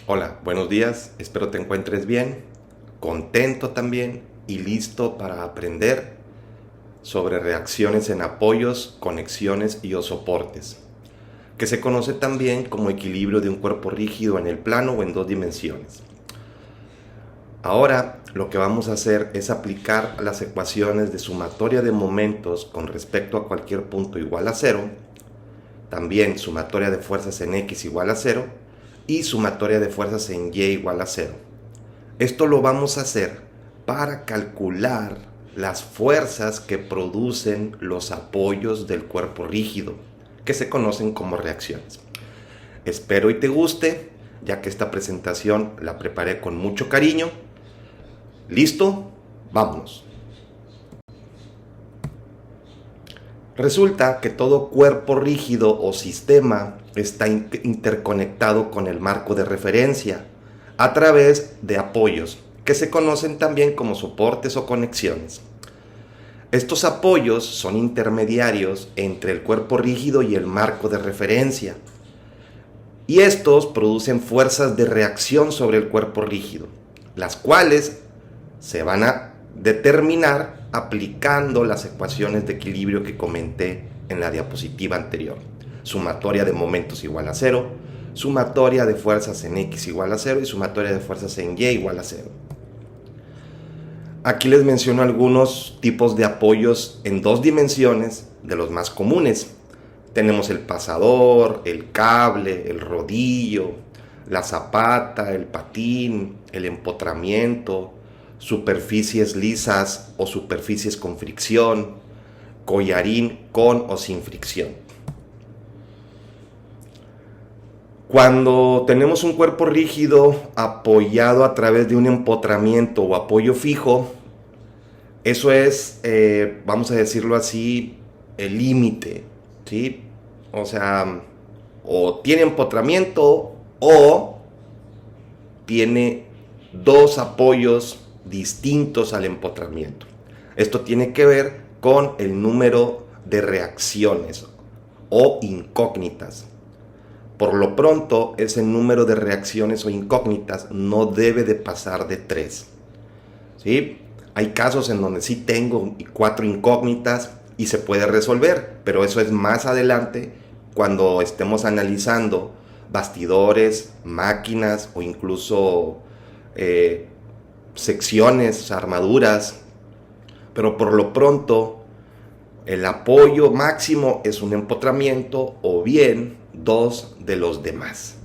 Hola, buenos días, espero te encuentres bien, contento también y listo para aprender sobre reacciones en apoyos, conexiones y o soportes, que se conoce también como equilibrio de un cuerpo rígido en el plano o en dos dimensiones. Ahora lo que vamos a hacer es aplicar las ecuaciones de sumatoria de momentos con respecto a cualquier punto igual a cero, también sumatoria de fuerzas en X igual a cero, y sumatoria de fuerzas en Y igual a 0. Esto lo vamos a hacer para calcular las fuerzas que producen los apoyos del cuerpo rígido, que se conocen como reacciones. Espero y te guste, ya que esta presentación la preparé con mucho cariño. ¿Listo? Vámonos. Resulta que todo cuerpo rígido o sistema está interconectado con el marco de referencia a través de apoyos, que se conocen también como soportes o conexiones. Estos apoyos son intermediarios entre el cuerpo rígido y el marco de referencia, y estos producen fuerzas de reacción sobre el cuerpo rígido, las cuales se van a determinar aplicando las ecuaciones de equilibrio que comenté en la diapositiva anterior. Sumatoria de momentos igual a 0, sumatoria de fuerzas en X igual a 0 y sumatoria de fuerzas en Y igual a 0. Aquí les menciono algunos tipos de apoyos en dos dimensiones de los más comunes. Tenemos el pasador, el cable, el rodillo, la zapata, el patín, el empotramiento, superficies lisas o superficies con fricción, collarín con o sin fricción. Cuando tenemos un cuerpo rígido apoyado a través de un empotramiento o apoyo fijo, eso es, vamos a decirlo así, el límite, ¿sí? O sea, o tiene empotramiento o tiene dos apoyos distintos al empotramiento. Esto tiene que ver con el número de reacciones o incógnitas. Por lo pronto, ese número de reacciones o incógnitas no debe de pasar de 3. ¿Sí? Hay casos en donde sí tengo 4 incógnitas y se puede resolver, pero eso es más adelante cuando estemos analizando bastidores, máquinas o incluso secciones, armaduras. Pero por lo pronto el apoyo máximo es un empotramiento o bien dos de los demás.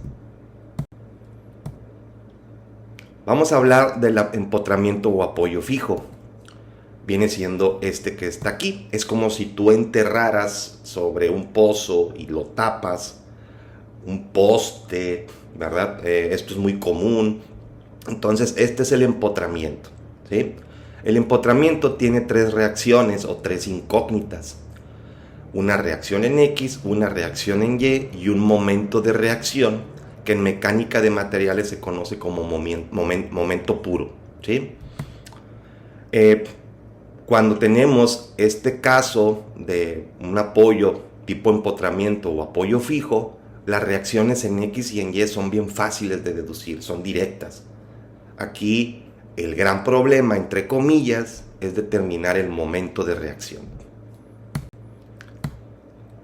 Vamos a hablar del empotramiento o apoyo fijo. Viene siendo este que está aquí. Es como si tú enterraras sobre un pozo y lo tapas, un poste, ¿verdad? Esto es muy común. Entonces, este es el empotramiento, ¿sí? El empotramiento tiene 3 reacciones o 3 incógnitas. Una reacción en X, una reacción en Y y un momento de reacción que en mecánica de materiales se conoce como momento puro, ¿sí? Cuando tenemos este caso de un apoyo tipo empotramiento o apoyo fijo, las reacciones en X y en Y son bien fáciles de deducir, son directas. Aquí el gran problema, entre comillas, es determinar el momento de reacción.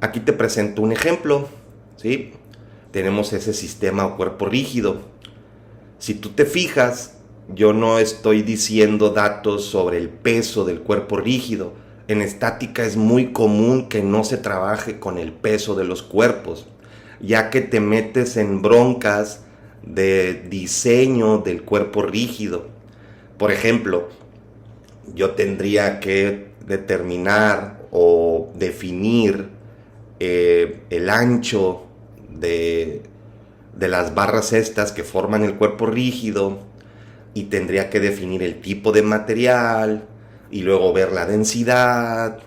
Aquí te presento un ejemplo, ¿sí? Tenemos ese sistema o cuerpo rígido. Si tú te fijas, yo no estoy diciendo datos sobre el peso del cuerpo rígido. En estática es muy común que no se trabaje con el peso de los cuerpos, ya que te metes en broncas de diseño del cuerpo rígido. Por ejemplo, yo tendría que determinar o definir el ancho de las barras estas que forman el cuerpo rígido, y tendría que definir el tipo de material y luego ver la densidad,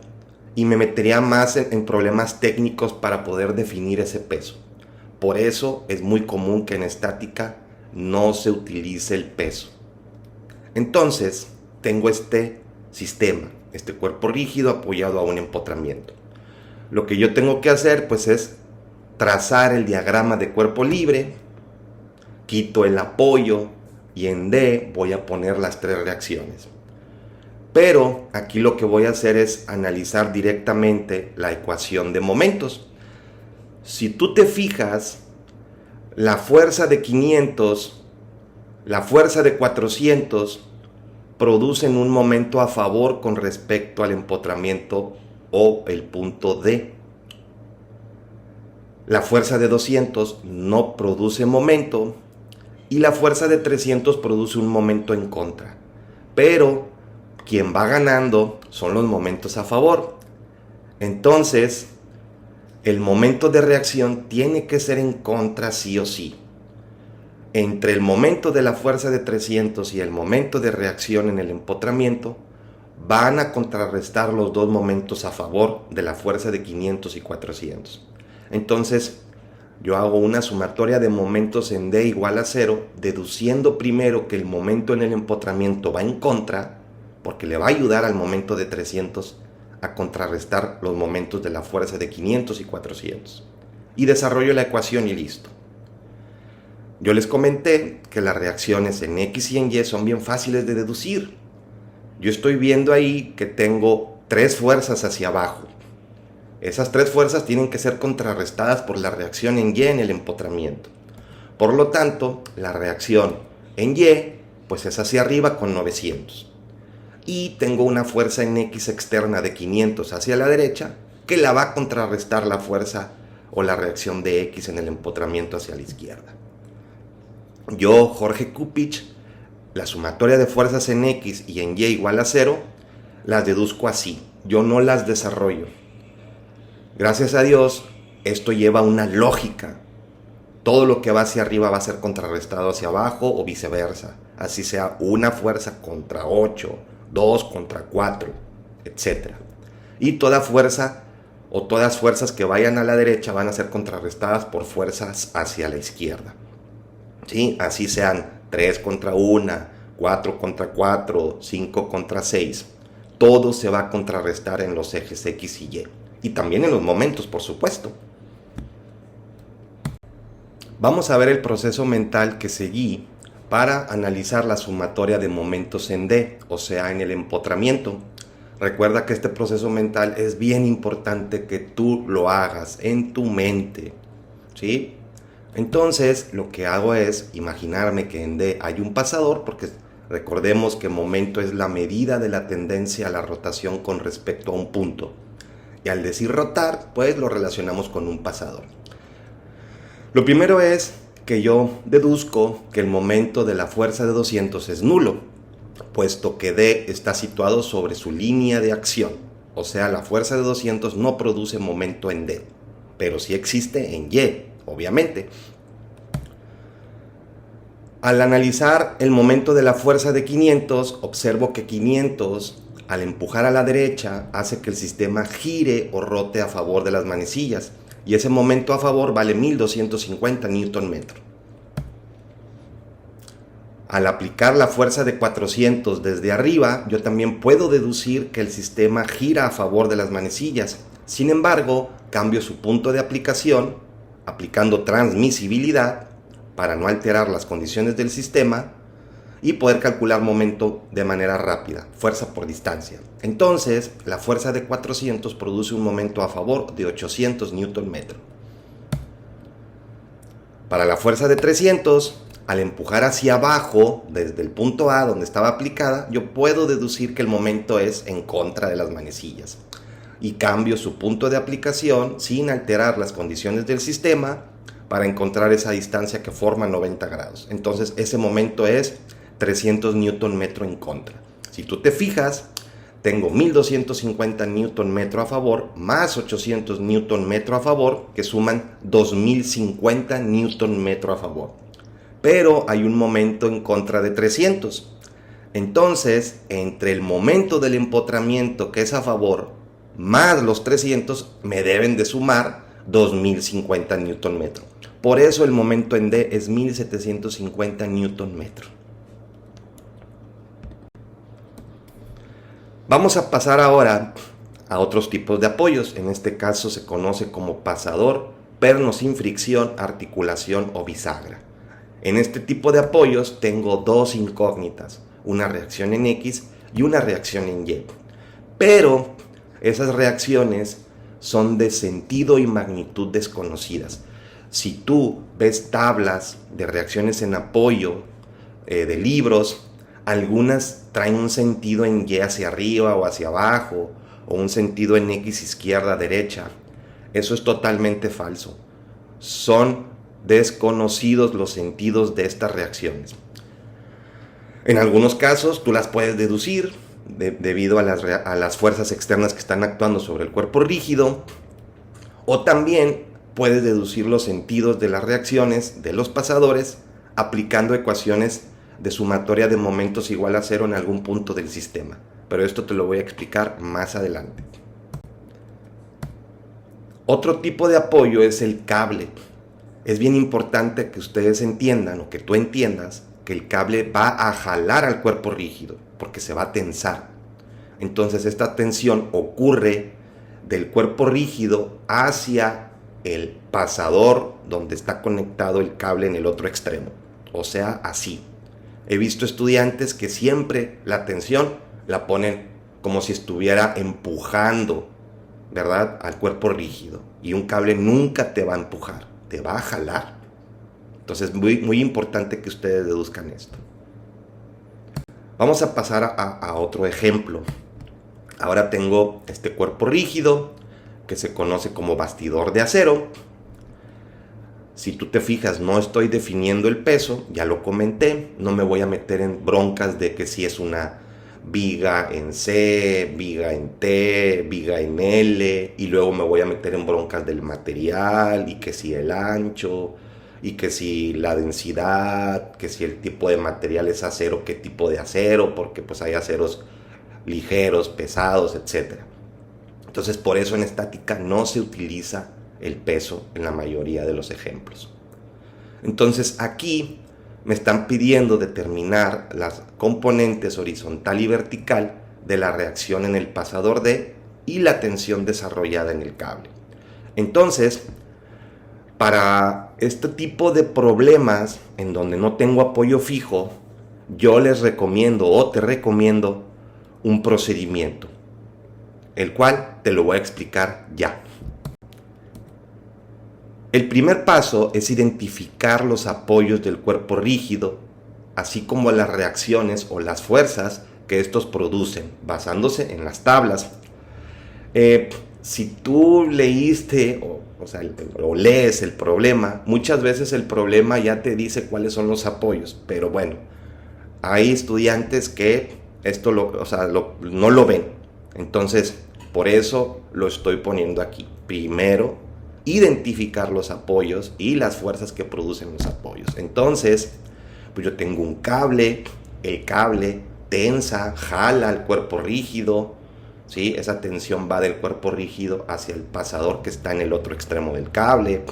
y me metería más en problemas técnicos para poder definir ese peso. Por eso es muy común que en estática no se utilice el peso. Entonces, tengo este sistema, este cuerpo rígido apoyado a un empotramiento. Lo que yo tengo que hacer, pues, es trazar el diagrama de cuerpo libre, quito el apoyo y en D voy a poner las 3 reacciones. Pero aquí lo que voy a hacer es analizar directamente la ecuación de momentos. Si tú te fijas, la fuerza de 500, la fuerza de 400 producen un momento a favor con respecto al empotramiento o el punto D. La fuerza de 200 no produce momento y la fuerza de 300 produce un momento en contra. Pero quien va ganando son los momentos a favor. Entonces, el momento de reacción tiene que ser en contra sí o sí. Entre el momento de la fuerza de 300 y el momento de reacción en el empotramiento, van a contrarrestar los dos momentos a favor de la fuerza de 500 y 400. Entonces, yo hago una sumatoria de momentos en D igual a 0, deduciendo primero que el momento en el empotramiento va en contra, porque le va a ayudar al momento de 300 a contrarrestar los momentos de la fuerza de 500 y 400. Y desarrollo la ecuación y listo. Yo les comenté que las reacciones en X y en Y son bien fáciles de deducir. Yo estoy viendo ahí que tengo 3 fuerzas hacia abajo. Esas 3 fuerzas tienen que ser contrarrestadas por la reacción en Y en el empotramiento. Por lo tanto, la reacción en Y pues es hacia arriba con 900. Y tengo una fuerza en X externa de 500 hacia la derecha que la va a contrarrestar la fuerza o la reacción de X en el empotramiento hacia la izquierda. Yo, Jorge Cupich, la sumatoria de fuerzas en X y en Y igual a 0, las deduzco así. Yo no las desarrollo. Gracias a Dios, esto lleva una lógica. Todo lo que va hacia arriba va a ser contrarrestado hacia abajo o viceversa. Así sea una fuerza contra 8, 2 contra 4, etc. Y toda fuerza o todas fuerzas que vayan a la derecha van a ser contrarrestadas por fuerzas hacia la izquierda. ¿Sí? Así sean 3 contra 1, 4 contra 4, 5 contra 6. Todo se va a contrarrestar en los ejes X y Y. Y también en los momentos, por supuesto. Vamos a ver el proceso mental que seguí para analizar la sumatoria de momentos en D, o sea, en el empotramiento. Recuerda que este proceso mental es bien importante que tú lo hagas en tu mente, ¿sí? Entonces, lo que hago es imaginarme que en D hay un pasador, porque recordemos que momento es la medida de la tendencia a la rotación con respecto a un punto. Y al decir rotar, pues lo relacionamos con un pasador. Lo primero es que yo deduzco que el momento de la fuerza de 200 es nulo, puesto que D está situado sobre su línea de acción. O sea, la fuerza de 200 no produce momento en D, pero sí existe en Y, obviamente. Al analizar el momento de la fuerza de 500, observo que 500, al empujar a la derecha, hace que el sistema gire o rote a favor de las manecillas, y ese momento a favor vale 1250 Nm. Al aplicar la fuerza de 400 desde arriba, yo también puedo deducir que el sistema gira a favor de las manecillas. Sin embargo, cambio su punto de aplicación, aplicando transmisibilidad, para no alterar las condiciones del sistema, y poder calcular momento de manera rápida, fuerza por distancia. Entonces, la fuerza de 400 produce un momento a favor de 800 Nm. Para la fuerza de 300, al empujar hacia abajo, desde el punto A donde estaba aplicada, yo puedo deducir que el momento es en contra de las manecillas. Y cambio su punto de aplicación sin alterar las condiciones del sistema para encontrar esa distancia que forma 90 grados. Entonces, ese momento es 300 Nm en contra. Si tú te fijas, tengo 1250 Nm a favor más 800 Nm a favor, que suman 2050 Nm a favor. Pero hay un momento en contra de 300. Entonces, entre el momento del empotramiento, que es a favor, más los 300, me deben de sumar 2050 Nm. Por eso el momento en D es 1750 Nm. Vamos a pasar ahora a otros tipos de apoyos. En este caso se conoce como pasador, perno sin fricción, articulación o bisagra. En este tipo de apoyos tengo dos incógnitas, una reacción en X y una reacción en Y. Pero esas reacciones son de sentido y magnitud desconocidas. Si tú ves tablas de reacciones en apoyo de libros, algunas traen un sentido en Y hacia arriba o hacia abajo, o un sentido en X izquierda, derecha. Eso es totalmente falso. Son desconocidos los sentidos de estas reacciones. En algunos casos tú las puedes deducir debido a las fuerzas externas que están actuando sobre el cuerpo rígido, o también puedes deducir los sentidos de las reacciones de los pasadores aplicando ecuaciones de sumatoria de momentos igual a cero en algún punto del sistema. Pero esto te lo voy a explicar más adelante. Otro tipo de apoyo es el cable. Es bien importante que ustedes entiendan, o que tú entiendas, que el cable va a jalar al cuerpo rígido, porque se va a tensar. Entonces esta tensión ocurre del cuerpo rígido hacia el pasador donde está conectado el cable en el otro extremo. O sea, así. He visto estudiantes que siempre la tensión la ponen como si estuviera empujando, ¿verdad?, al cuerpo rígido. Y un cable nunca te va a empujar, te va a jalar. Entonces es muy importante que ustedes deduzcan esto. Vamos a pasar a otro ejemplo. Ahora tengo este cuerpo rígido que se conoce como bastidor de acero. Si tú te fijas, no estoy definiendo el peso, ya lo comenté. No me voy a meter en broncas de que si es una viga en C, viga en T, viga en L, y luego me voy a meter en broncas del material, y que si el ancho, y que si la densidad, que si el tipo de material es acero, qué tipo de acero, porque pues hay aceros ligeros, pesados, etc. Entonces por eso en estática no se utiliza el peso en la mayoría de los ejemplos. Entonces aquí me están pidiendo determinar las componentes horizontal y vertical de la reacción en el pasador D y la tensión desarrollada en el cable. Entonces, para este tipo de problemas en donde no tengo apoyo fijo, yo les recomiendo o te recomiendo un procedimiento, el cual te lo voy a explicar ya. El primer paso es identificar los apoyos del cuerpo rígido, así como las reacciones o las fuerzas que estos producen, basándose en las tablas. Si tú leíste o lees el problema, muchas veces el problema ya te dice cuáles son los apoyos, pero bueno, hay estudiantes que esto no lo ven. Entonces, por eso lo estoy poniendo aquí. Primero, identificar los apoyos y las fuerzas que producen los apoyos. Entonces, pues yo tengo un cable, el cable tensa, jala al cuerpo rígido, ¿sí? Esa tensión va del cuerpo rígido hacia el pasador que está en el otro extremo del cable.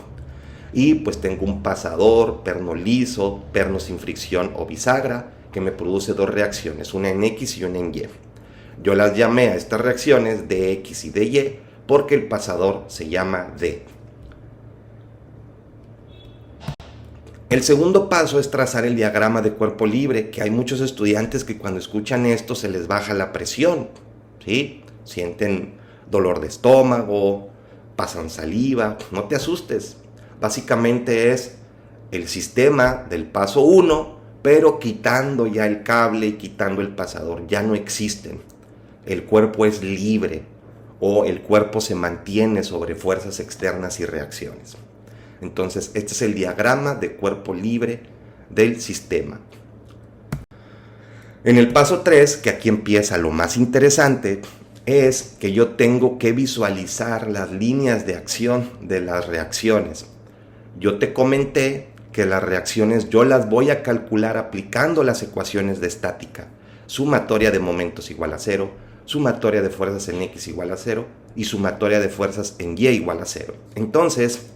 Y pues tengo un pasador, perno liso, perno sin fricción o bisagra, que me produce dos reacciones, una en X y una en Y. Yo las llamé a estas reacciones de X y de Y porque el pasador se llama D. El segundo paso es trazar el diagrama de cuerpo libre, que hay muchos estudiantes que cuando escuchan esto se les baja la presión, ¿sí? Sienten dolor de estómago, pasan saliva. No te asustes. Básicamente es el sistema del paso 1, pero quitando ya el cable y quitando el pasador. Ya no existen. El cuerpo es libre, o el cuerpo se mantiene sobre fuerzas externas y reacciones. Entonces, este es el diagrama de cuerpo libre del sistema. En el paso 3, que aquí empieza lo más interesante, es que yo tengo que visualizar las líneas de acción de las reacciones. Yo te comenté que las reacciones yo las voy a calcular aplicando las ecuaciones de estática. Sumatoria de momentos igual a 0, sumatoria de fuerzas en X igual a 0 y sumatoria de fuerzas en Y igual a 0. Entonces,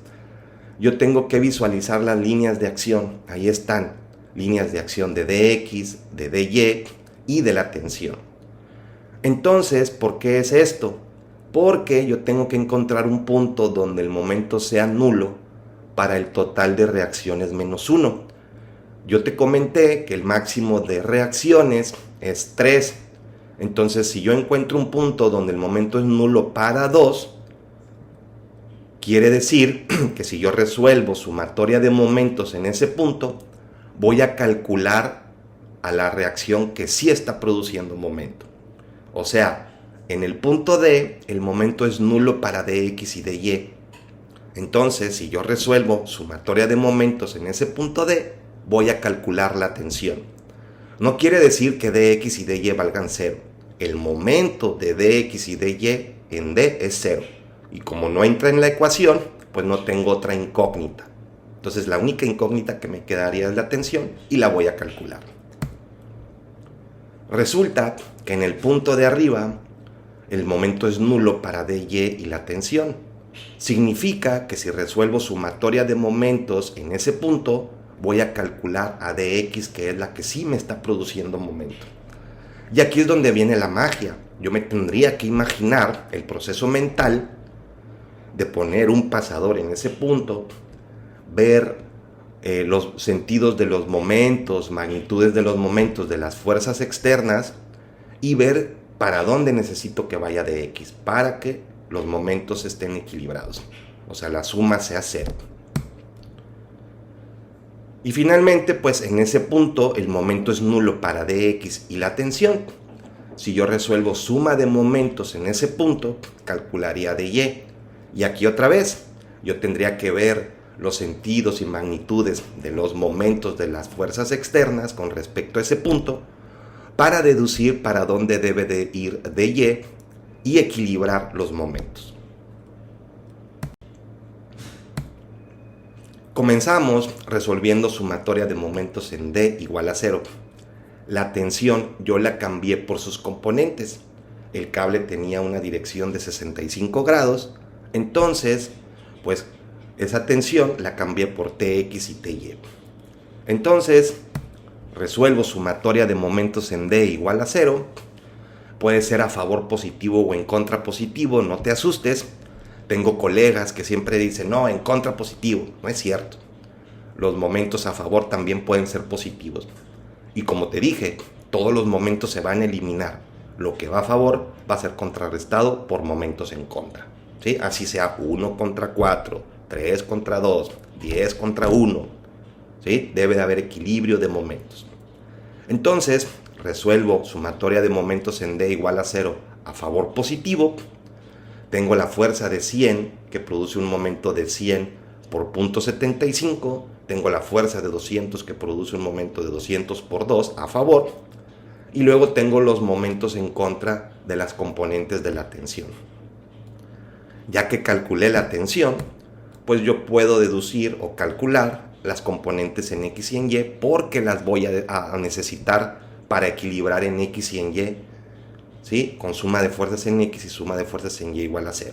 yo tengo que visualizar las líneas de acción. Ahí están, líneas de acción de dx, de dy y de la tensión. Entonces, ¿por qué es esto? Porque yo tengo que encontrar un punto donde el momento sea nulo para el total de reacciones menos 1. Yo te comenté que el máximo de reacciones es 3. Entonces, si yo encuentro un punto donde el momento es nulo para 2, quiere decir que si yo resuelvo sumatoria de momentos en ese punto, voy a calcular a la reacción que sí está produciendo momento. O sea, en el punto D, el momento es nulo para dx y dy. Entonces, si yo resuelvo sumatoria de momentos en ese punto D, voy a calcular la tensión. No quiere decir que dx y dy valgan 0. El momento de dx y dy en D es 0. Y como no entra en la ecuación, pues no tengo otra incógnita. Entonces la única incógnita que me quedaría es la tensión y la voy a calcular. Resulta que en el punto de arriba el momento es nulo para dy y la tensión. Significa que si resuelvo sumatoria de momentos en ese punto, voy a calcular a dx, que es la que sí me está produciendo momento. Y aquí es donde viene la magia. Yo me tendría que imaginar el proceso mental de poner un pasador en ese punto, ver los sentidos de los momentos, magnitudes de los momentos de las fuerzas externas y ver para dónde necesito que vaya dx para que los momentos estén equilibrados. O sea, la suma sea 0. Y finalmente, pues en ese punto el momento es nulo para dx y la tensión. Si yo resuelvo suma de momentos en ese punto, calcularía dy. Y aquí otra vez, yo tendría que ver los sentidos y magnitudes de los momentos de las fuerzas externas con respecto a ese punto para deducir para dónde debe de ir dy y equilibrar los momentos. Comenzamos resolviendo sumatoria de momentos en D igual a 0. La tensión yo la cambié por sus componentes. El cable tenía una dirección de 65 grados, entonces, pues esa tensión la cambié por Tx y Ty. Entonces, resuelvo sumatoria de momentos en D igual a 0. Puede ser a favor positivo o en contra positivo, no te asustes. Tengo colegas que siempre dicen, no, en contra positivo. No es cierto. Los momentos a favor también pueden ser positivos. Y como te dije, todos los momentos se van a eliminar. Lo que va a favor va a ser contrarrestado por momentos en contra. ¿Sí? Así sea 1 contra 4, 3 contra 2, 10 contra 1. ¿Sí? Debe de haber equilibrio de momentos. Entonces, resuelvo sumatoria de momentos en D igual a 0 a favor positivo. Tengo la fuerza de 100 que produce un momento de 100 por 0.75. Tengo la fuerza de 200 que produce un momento de 200 por 2 a favor. Y luego tengo los momentos en contra de las componentes de la tensión. Ya que calculé la tensión, pues yo puedo deducir o calcular las componentes en X y en Y porque las voy a necesitar para equilibrar en X y en Y, ¿sí? Con suma de fuerzas en X y suma de fuerzas en Y igual a 0,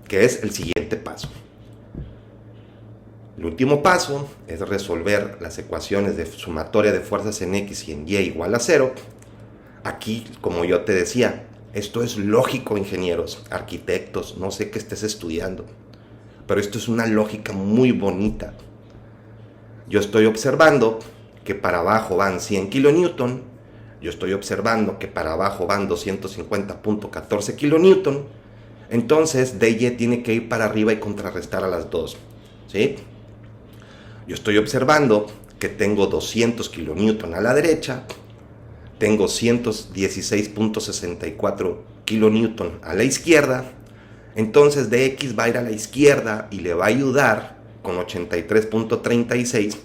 que es el siguiente paso. El último paso es resolver las ecuaciones de sumatoria de fuerzas en X y en Y igual a 0. Aquí, como yo te decía, esto es lógico, ingenieros, arquitectos, no sé qué estés estudiando, pero esto es una lógica muy bonita. Yo estoy observando que para abajo van 100 kilonewton, yo estoy observando que para abajo van 250.14 kilonewton, entonces dy tiene que ir para arriba y contrarrestar a las dos, ¿sí? Yo estoy observando que tengo 200 kilonewton a la derecha, tengo 116.64 kilonewton a la izquierda, entonces dx va a ir a la izquierda y le va a ayudar con 83.36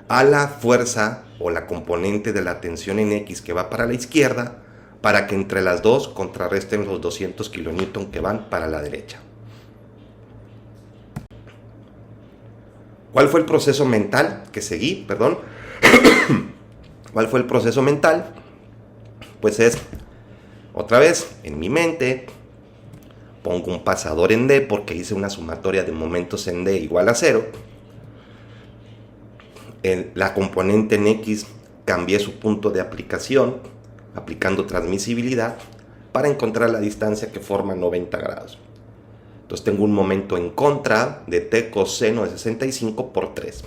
a la fuerza o la componente de la tensión en X que va para la izquierda, para que entre las dos contrarresten los 200 kilonewton que van para la derecha. ¿Cuál fue el proceso mental que seguí? Perdón. ¿Cuál fue el proceso mental? Pues es, otra vez, en mi mente, pongo un pasador en D porque hice una sumatoria de momentos en D igual a 0. La componente en X cambié su punto de aplicación, aplicando transmisibilidad, para encontrar la distancia que forma 90 grados. Entonces tengo un momento en contra de T coseno de 65 por 3.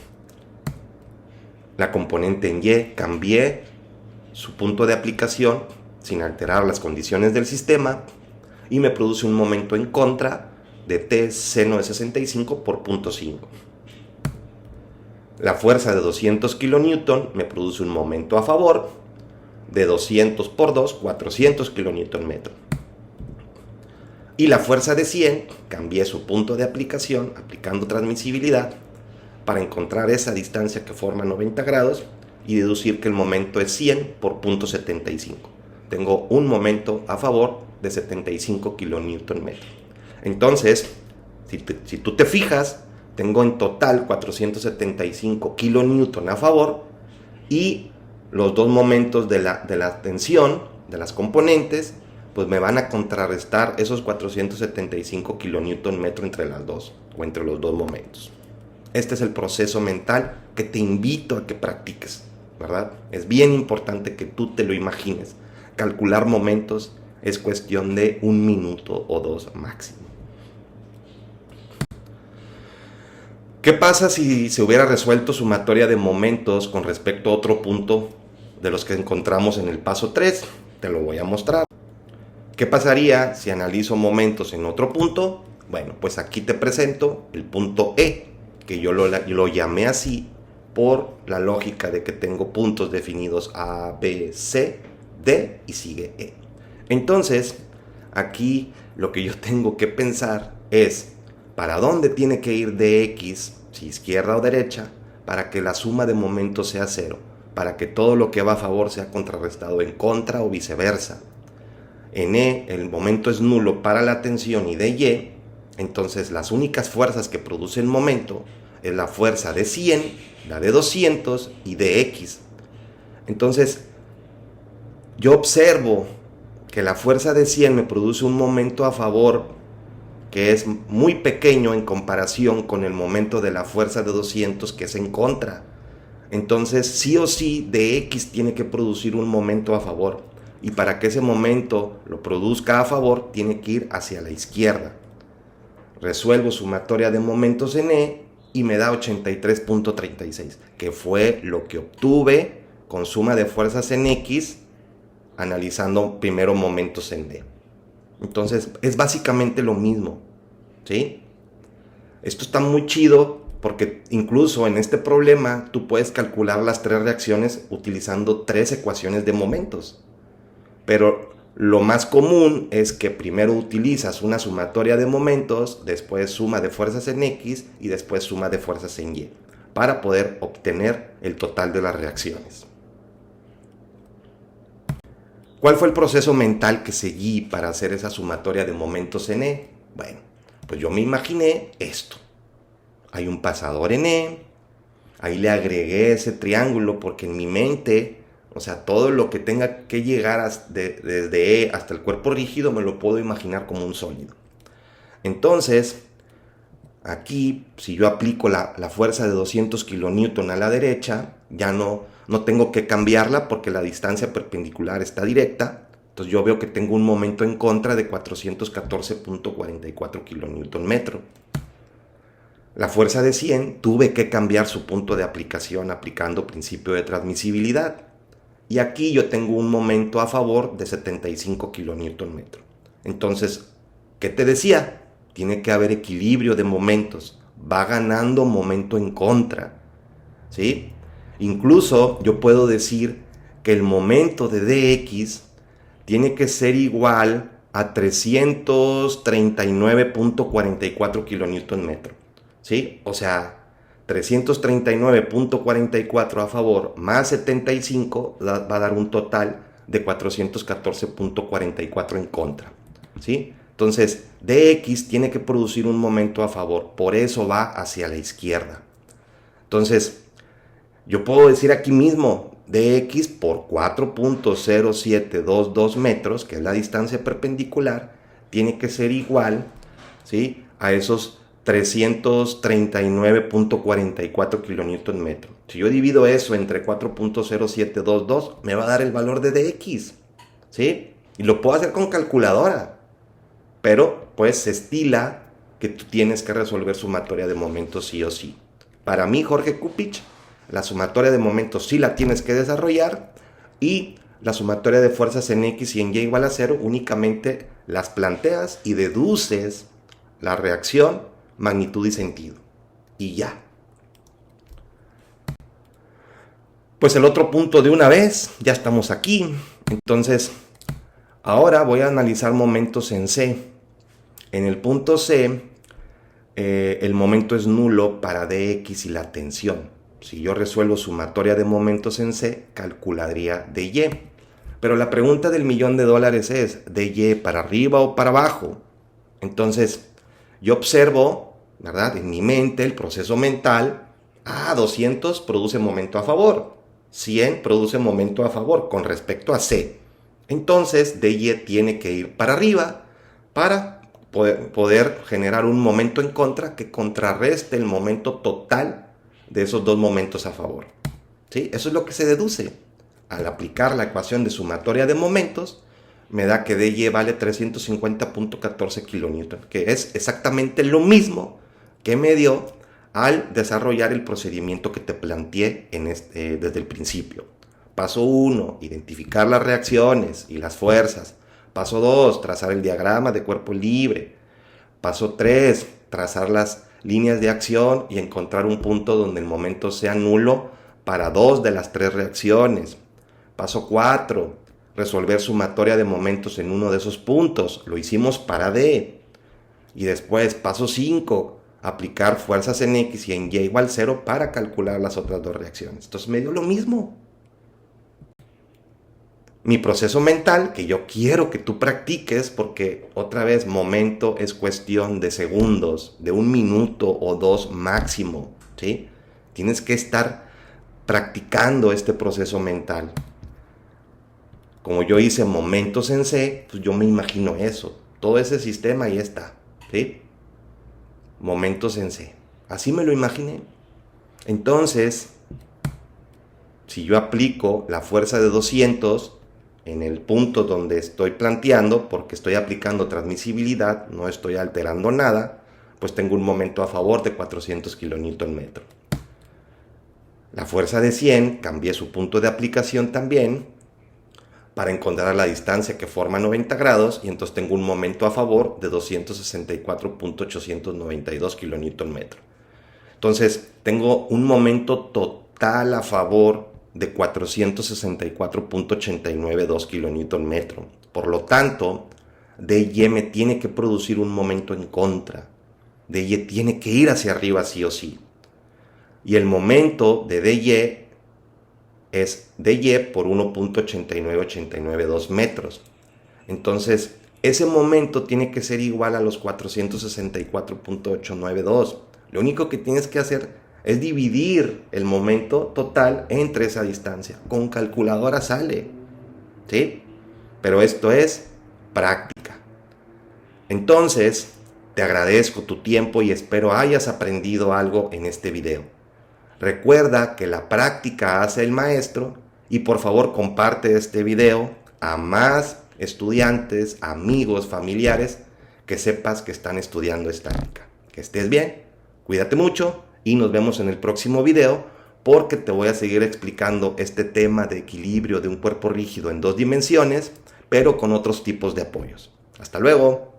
La componente en Y, cambié su punto de aplicación sin alterar las condiciones del sistema y me produce un momento en contra de T seno de 65 por 0.5. La fuerza de 200 kN me produce un momento a favor de 200 por 2, 400 kN. Y la fuerza de 100, cambié su punto de aplicación aplicando transmisibilidad para encontrar esa distancia que forma 90 grados y deducir que el momento es 100 por 0.75. Tengo un momento a favor de 75 kN. Entonces, si tú te fijas, tengo en total 475 kN a favor y los dos momentos de la tensión de las componentes pues me van a contrarrestar esos 475 kN entre las dos o entre los dos momentos. Este es el proceso mental que te invito a que practiques, ¿verdad? Es bien importante que tú te lo imagines. Calcular momentos es cuestión de 1 minuto o 2 máximo. ¿Qué pasa si se hubiera resuelto sumatoria de momentos con respecto a otro punto de los que encontramos en el paso 3? Te lo voy a mostrar. ¿Qué pasaría si analizo momentos en otro punto? Bueno, pues aquí te presento el punto E, que yo lo llamé así por la lógica de que tengo puntos definidos A, B, C, D y sigue E. Entonces, aquí lo que yo tengo que pensar es para dónde tiene que ir dx, si izquierda o derecha, para que la suma de momentos sea cero, para que todo lo que va a favor sea contrarrestado en contra o viceversa. En E el momento es nulo para la tensión y de Y, entonces las únicas fuerzas que producen momento es la fuerza de 100, la de 200 y de X. Entonces yo observo que la fuerza de 100 me produce un momento a favor que es muy pequeño en comparación con el momento de la fuerza de 200 que es en contra. Entonces sí o sí de X tiene que producir un momento a favor, y para que ese momento lo produzca a favor tiene que ir hacia la izquierda. Resuelvo sumatoria de momentos en E y me da 83.36, que fue lo que obtuve con suma de fuerzas en X analizando primero momentos en D. Entonces es básicamente lo mismo, ¿sí? Esto está muy chido porque incluso en este problema tú puedes calcular las 3 reacciones utilizando 3 ecuaciones de momentos. Pero lo más común es que primero utilizas una sumatoria de momentos, después suma de fuerzas en X y después suma de fuerzas en Y, para poder obtener el total de las reacciones. ¿Cuál fue el proceso mental que seguí para hacer esa sumatoria de momentos en E? Bueno, pues yo me imaginé esto. Hay un pasador en E, ahí le agregué ese triángulo porque en mi mente, o sea, todo lo que tenga que llegar desde E hasta el cuerpo rígido me lo puedo imaginar como un sólido. Entonces, aquí, si yo aplico la fuerza de 200 kN a la derecha, ya no tengo que cambiarla porque la distancia perpendicular está directa. Entonces yo veo que tengo un momento en contra de 414.44 kN. La fuerza de 100 tuve que cambiar su punto de aplicación aplicando principio de transmisibilidad. Y aquí yo tengo un momento a favor de 75 kN. Entonces, ¿qué te decía? Tiene que haber equilibrio de momentos. Va ganando momento en contra, ¿sí? Incluso yo puedo decir que el momento de dx tiene que ser igual a 339.44 kN, ¿sí? O sea, 339.44 a favor más 75 va a dar un total de 414.44 en contra, ¿sí? Entonces, dx tiene que producir un momento a favor, por eso va hacia la izquierda. Entonces, yo puedo decir aquí mismo, dx por 4.0722 metros, que es la distancia perpendicular, tiene que ser igual, ¿sí?, a esos 339.44 kN. Si yo divido eso entre 4.0722, me va a dar el valor de dx, ¿sí? Y lo puedo hacer con calculadora, pero pues se estila que tú tienes que resolver sumatoria de momentos sí o sí. Para mí, Jorge Cupich, La sumatoria de momentos sí la tienes que desarrollar y la sumatoria de fuerzas en X y en Y igual a 0 únicamente las planteas y deduces la reacción, magnitud y sentido. Y ya. Pues el otro punto de una vez, ya estamos aquí. Entonces, ahora voy a analizar momentos en C. En el punto C, el momento es nulo para dx y la tensión. Si yo resuelvo sumatoria de momentos en C, calcularía dy. Pero la pregunta del $1.000.000 es, ¿dy para arriba o para abajo? Entonces, yo observo, ¿verdad? En mi mente, el proceso mental, 200 produce momento a favor, 100 produce momento a favor con respecto a C. Entonces, dy tiene que ir para arriba para poder generar un momento en contra que contrarreste el momento total de esos dos momentos a favor. ¿Sí? Eso es lo que se deduce. Al aplicar la ecuación de sumatoria de momentos, me da que dy vale 350.14 kilonewton, que es exactamente lo mismo que me dio al desarrollar el procedimiento que te planteé desde el principio. Paso 1, identificar las reacciones y las fuerzas. Paso 2, trazar el diagrama de cuerpo libre. Paso 3, trazar las líneas de acción y encontrar un punto donde el momento sea nulo para 2 de las 3 reacciones. Paso 4, resolver sumatoria de momentos en uno de esos puntos. Lo hicimos para D. Y después, paso 5, aplicar fuerzas en X y en Y igual 0 para calcular las otras dos reacciones. Entonces me dio lo mismo. Mi proceso mental, que yo quiero que tú practiques, porque otra vez, momento es cuestión de segundos, de 1 minuto o 2 máximo, ¿sí? Tienes que estar practicando este proceso mental. Como yo hice momentos en C, pues yo me imagino eso. Todo ese sistema ahí está, ¿sí? Momentos en C. Así me lo imaginé. Entonces, si yo aplico la fuerza de 200 en el punto donde estoy planteando, porque estoy aplicando transmisibilidad, no estoy alterando nada, pues tengo un momento a favor de 400 kN. La fuerza de 100, cambié su punto de aplicación también, para encontrar la distancia que forma 90 grados, y entonces tengo un momento a favor de 264.892 kN. Entonces, tengo un momento total a favor de 464.892 kN. Por lo tanto, dy me tiene que producir un momento en contra. dy tiene que ir hacia arriba sí o sí. Y el momento de dy es dy por 1.89892 metros. Entonces, ese momento tiene que ser igual a los 464.892. Lo único que tienes que hacer es dividir el momento total entre esa distancia. Con calculadora sale, ¿sí? Pero esto es práctica. Entonces, te agradezco tu tiempo y espero hayas aprendido algo en este video. Recuerda que la práctica hace el maestro y por favor comparte este video a más estudiantes, amigos, familiares que sepas que están estudiando estática. Que estés bien, cuídate mucho y nos vemos en el próximo video, porque te voy a seguir explicando este tema de equilibrio de un cuerpo rígido en 2 dimensiones, pero con otros tipos de apoyos. Hasta luego.